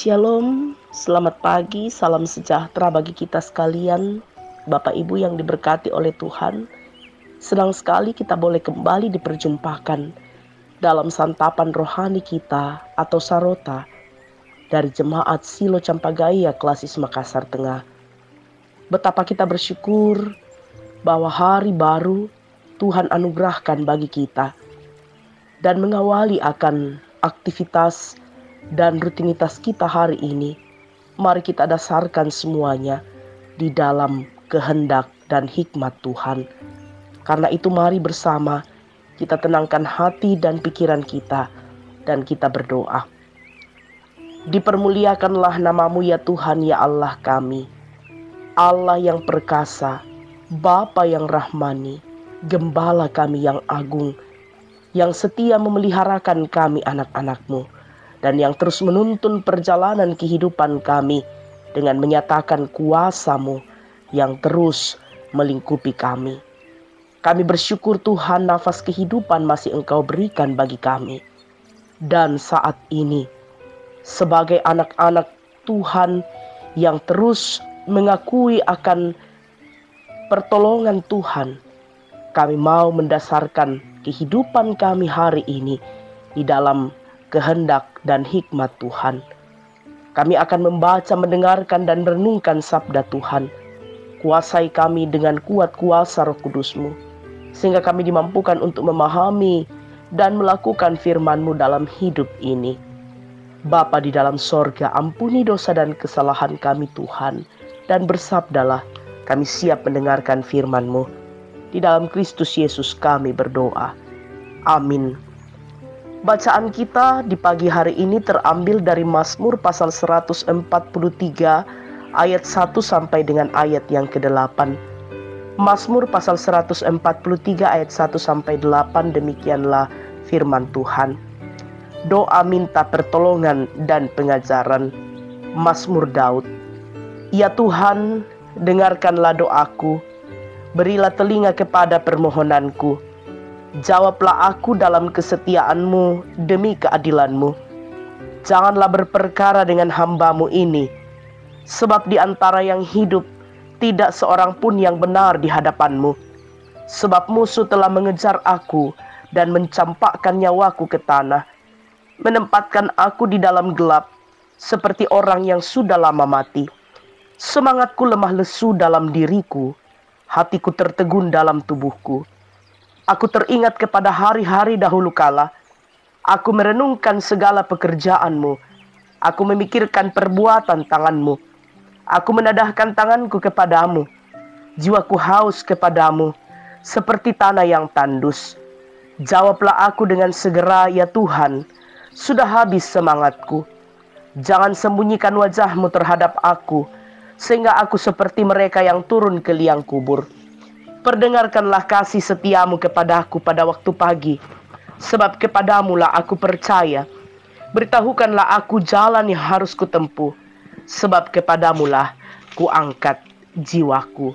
Shalom, selamat pagi, salam sejahtera bagi kita sekalian, Bapak Ibu yang diberkati oleh Tuhan. Senang sekali kita boleh kembali diperjumpakan dalam santapan rohani kita atau sarota dari Jemaat Silo Campagaya Klasis Makassar Tengah. Betapa kita bersyukur bahwa hari baru Tuhan anugerahkan bagi kita dan mengawali akan aktivitas dan rutinitas kita hari ini. Mari kita dasarkan semuanya di dalam kehendak dan hikmat Tuhan. Karena itu mari bersama kita tenangkan hati dan pikiran kita dan kita berdoa. Dipermuliakanlah namamu ya Tuhan ya Allah kami, Allah yang perkasa, Bapa yang rahmani, Gembala kami yang agung, yang setia memeliharakan kami anak-anakmu, dan yang terus menuntun perjalanan kehidupan kami dengan menyatakan kuasa-Mu yang terus melingkupi kami. Kami bersyukur Tuhan, nafas kehidupan masih Engkau berikan bagi kami. Dan saat ini, sebagai anak-anak Tuhan yang terus mengakui akan pertolongan Tuhan, kami mau mendasarkan kehidupan kami hari ini di dalam kehendak dan hikmat Tuhan. Kami akan membaca, mendengarkan, dan merenungkan sabda Tuhan. Kuasai kami dengan kuat kuasa Roh Kudus-Mu, sehingga kami dimampukan untuk memahami dan melakukan firman-Mu dalam hidup ini. Bapa di dalam sorga, ampuni dosa dan kesalahan kami Tuhan, dan bersabdalah, kami siap mendengarkan firman-Mu. Di dalam Kristus Yesus kami berdoa. Amin. Bacaan kita di pagi hari ini terambil dari Mazmur pasal 143 ayat 1 sampai dengan ayat yang ke-8. Mazmur pasal 143 ayat 1 sampai 8, demikianlah firman Tuhan. Doa minta pertolongan dan pengajaran. Mazmur Daud. Ya Tuhan, dengarkanlah doaku, berilah telinga kepada permohonanku. Jawablah aku dalam kesetiaan-Mu demi keadilan-Mu. Janganlah berperkara dengan hamba-Mu ini, sebab di antara yang hidup tidak seorang pun yang benar di hadapan-Mu. Sebab musuh telah mengejar aku dan mencampakkan nyawaku ke tanah, menempatkan aku di dalam gelap seperti orang yang sudah lama mati. Semangatku lemah lesu dalam diriku, hatiku tertegun dalam tubuhku. Aku teringat kepada hari-hari dahulu kala. Aku merenungkan segala pekerjaan-Mu. Aku memikirkan perbuatan tangan-Mu. Aku menadahkan tanganku kepadamu. Jiwaku haus kepadamu, seperti tanah yang tandus. Jawablah aku dengan segera, ya Tuhan. Sudah habis semangatku. Jangan sembunyikan wajah-Mu terhadap aku, sehingga aku seperti mereka yang turun ke liang kubur. Perdengarkanlah kasih setia-Mu kepadaku pada waktu pagi, sebab kepadamu-lah aku percaya. Beritahukanlah aku jalan yang harus kutempuh, sebab kepadamu-lah kuangkat jiwaku.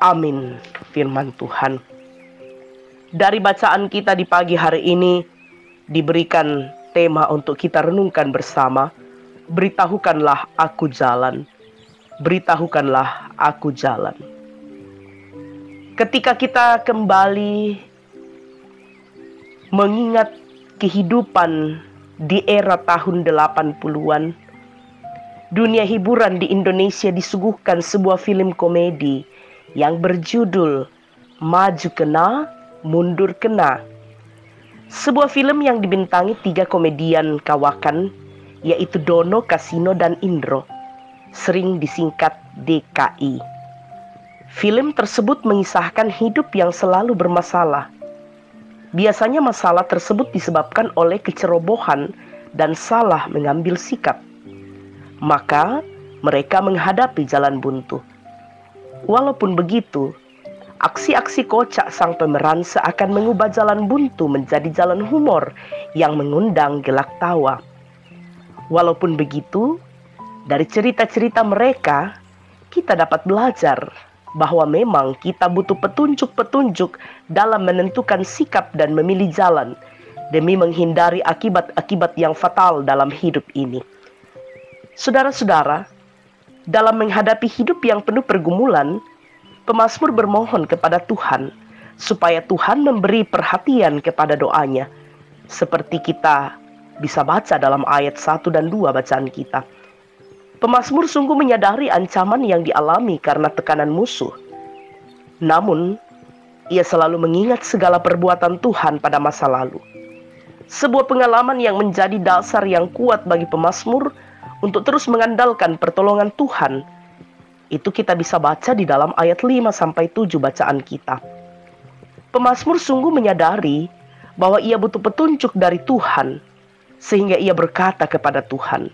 Amin. Firman Tuhan. Dari bacaan kita di pagi hari ini diberikan tema untuk kita renungkan bersama. Beritahukanlah aku jalan. Beritahukanlah aku jalan. Ketika kita kembali mengingat kehidupan di era tahun 80-an, dunia hiburan di Indonesia disuguhkan sebuah film komedi yang berjudul Maju Kena, Mundur Kena. Sebuah film yang dibintangi 3 komedian kawakan, yaitu Dono, Kasino, dan Indro, sering disingkat DKI. Film tersebut mengisahkan hidup yang selalu bermasalah. Biasanya masalah tersebut disebabkan oleh kecerobohan dan salah mengambil sikap. Maka mereka menghadapi jalan buntu. Walaupun begitu, aksi-aksi kocak sang pemeran seakan mengubah jalan buntu menjadi jalan humor yang mengundang gelak tawa. Walaupun begitu, dari cerita-cerita mereka, kita dapat belajar bahwa memang kita butuh petunjuk-petunjuk dalam menentukan sikap dan memilih jalan demi menghindari akibat-akibat yang fatal dalam hidup ini. Saudara-saudara, dalam menghadapi hidup yang penuh pergumulan, pemazmur bermohon kepada Tuhan supaya Tuhan memberi perhatian kepada doanya. Seperti kita bisa baca dalam ayat 1 dan 2 bacaan kita. Pemazmur sungguh menyadari ancaman yang dialami karena tekanan musuh. Namun, ia selalu mengingat segala perbuatan Tuhan pada masa lalu. Sebuah pengalaman yang menjadi dasar yang kuat bagi pemazmur untuk terus mengandalkan pertolongan Tuhan. Itu kita bisa baca di dalam ayat 5-7 bacaan kita. Pemazmur sungguh menyadari bahwa ia butuh petunjuk dari Tuhan, sehingga ia berkata kepada Tuhan,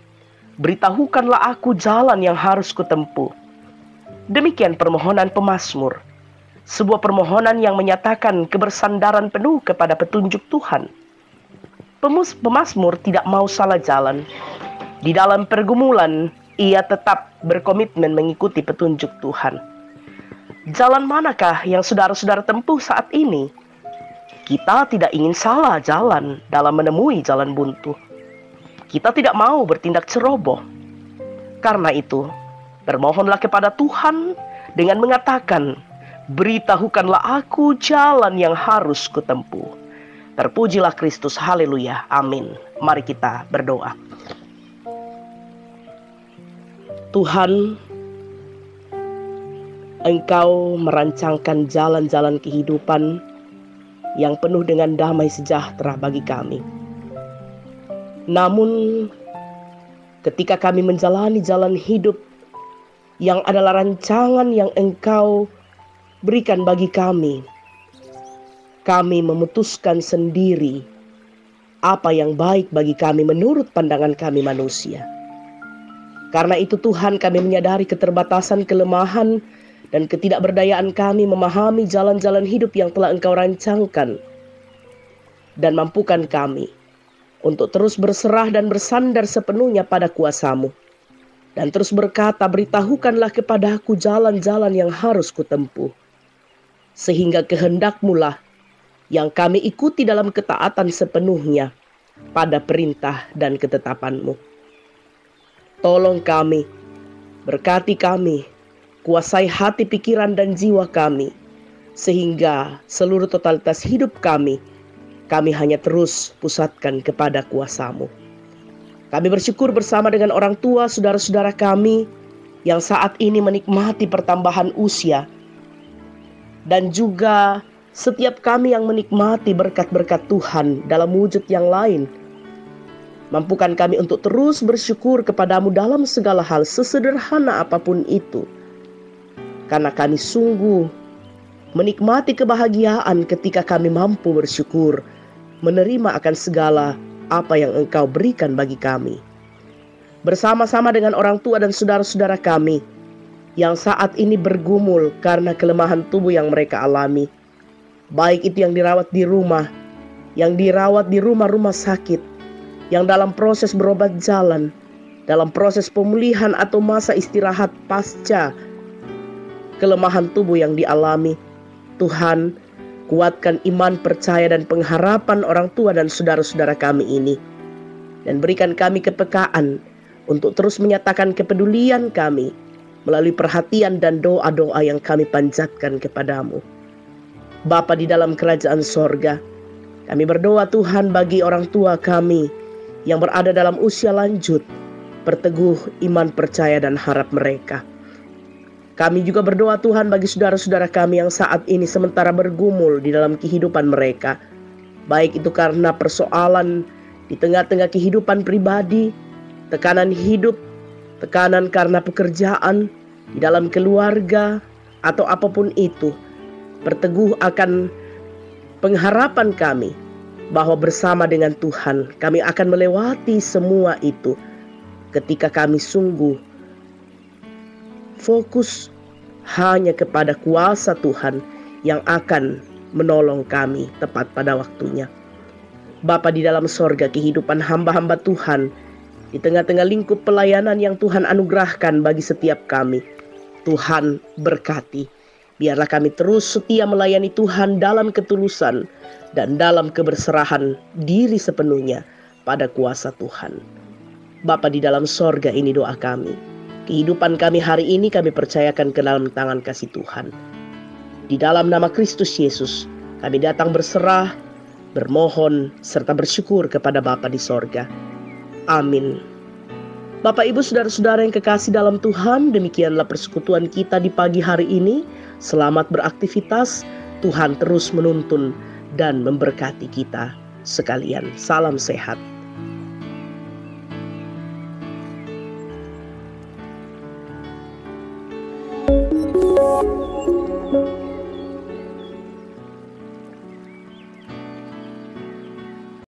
"Beritahukanlah aku jalan yang harus kutempuh." Demikian permohonan pemazmur. Sebuah permohonan yang menyatakan kebersandaran penuh kepada petunjuk Tuhan. Pemazmur tidak mau salah jalan. Di dalam pergumulan, ia tetap berkomitmen mengikuti petunjuk Tuhan. Jalan manakah yang saudara-saudara tempuh saat ini? Kita tidak ingin salah jalan dalam menemui jalan buntu. Kita tidak mau bertindak ceroboh. Karena itu, bermohonlah kepada Tuhan dengan mengatakan, "Beritahukanlah aku jalan yang harus kutempuh." Terpujilah Kristus, haleluya, amin. Mari kita berdoa. Tuhan, Engkau merancangkan jalan-jalan kehidupan yang penuh dengan damai sejahtera bagi kami. Namun, ketika kami menjalani jalan hidup yang adalah rancangan yang Engkau berikan bagi kami memutuskan sendiri apa yang baik bagi kami menurut pandangan kami manusia. Karena itu Tuhan, kami menyadari keterbatasan, kelemahan, dan ketidakberdayaan kami memahami jalan-jalan hidup yang telah Engkau rancangkan. Dan mampukan kami untuk terus berserah dan bersandar sepenuhnya pada kuasa-Mu. Dan terus berkata, "Beritahukanlah kepadaku jalan-jalan yang harus kutempuh." Sehingga kehendak-Mu lah yang kami ikuti dalam ketaatan sepenuhnya pada perintah dan ketetapan-Mu. Tolong kami, berkati kami, kuasai hati, pikiran, dan jiwa kami, sehingga seluruh totalitas hidup kami hanya terus pusatkan kepada kuasa-Mu. Kami bersyukur bersama dengan orang tua, saudara-saudara kami yang saat ini menikmati pertambahan usia, dan juga setiap kami yang menikmati berkat-berkat Tuhan dalam wujud yang lain. Mampukan kami untuk terus bersyukur kepada-Mu dalam segala hal, sesederhana apapun itu. Karena kami sungguh menikmati kebahagiaan ketika kami mampu bersyukur, menerima akan segala apa yang Engkau berikan bagi kami. Bersama-sama dengan orang tua dan saudara-saudara kami yang saat ini bergumul karena kelemahan tubuh yang mereka alami. Baik itu yang dirawat di rumah, yang dirawat di rumah-rumah sakit, yang dalam proses berobat jalan, dalam proses pemulihan atau masa istirahat pasca kelemahan tubuh yang dialami. Tuhan, kuatkan iman, percaya, dan pengharapan orang tua dan saudara-saudara kami ini. Dan berikan kami kepekaan untuk terus menyatakan kepedulian kami melalui perhatian dan doa-doa yang kami panjatkan kepadamu. Bapa di dalam kerajaan sorga, kami berdoa Tuhan bagi orang tua kami yang berada dalam usia lanjut, perteguh iman, percaya, dan harap mereka. Kami juga berdoa Tuhan bagi saudara-saudara kami yang saat ini sementara bergumul di dalam kehidupan mereka. Baik itu karena persoalan di tengah-tengah kehidupan pribadi, tekanan hidup, tekanan karena pekerjaan, di dalam keluarga, atau apapun itu. Berteguh akan pengharapan kami bahwa bersama dengan Tuhan kami akan melewati semua itu ketika kami sungguh fokus hanya kepada kuasa Tuhan yang akan menolong kami tepat pada waktunya. Bapa di dalam sorga, kehidupan hamba-hamba Tuhan di tengah-tengah lingkup pelayanan yang Tuhan anugerahkan bagi setiap kami, Tuhan berkati. Biarlah kami terus setia melayani Tuhan dalam ketulusan dan dalam keberserahan diri sepenuhnya pada kuasa Tuhan. Bapa di dalam sorga, ini doa kami. Kehidupan kami hari ini kami percayakan ke dalam tangan kasih Tuhan. Di dalam nama Kristus Yesus, kami datang berserah, bermohon, serta bersyukur kepada Bapa di sorga. Amin. Bapak, Ibu, saudara-saudara yang kekasih dalam Tuhan, demikianlah persekutuan kita di pagi hari ini. Selamat beraktivitas, Tuhan terus menuntun dan memberkati kita sekalian. Salam sehat.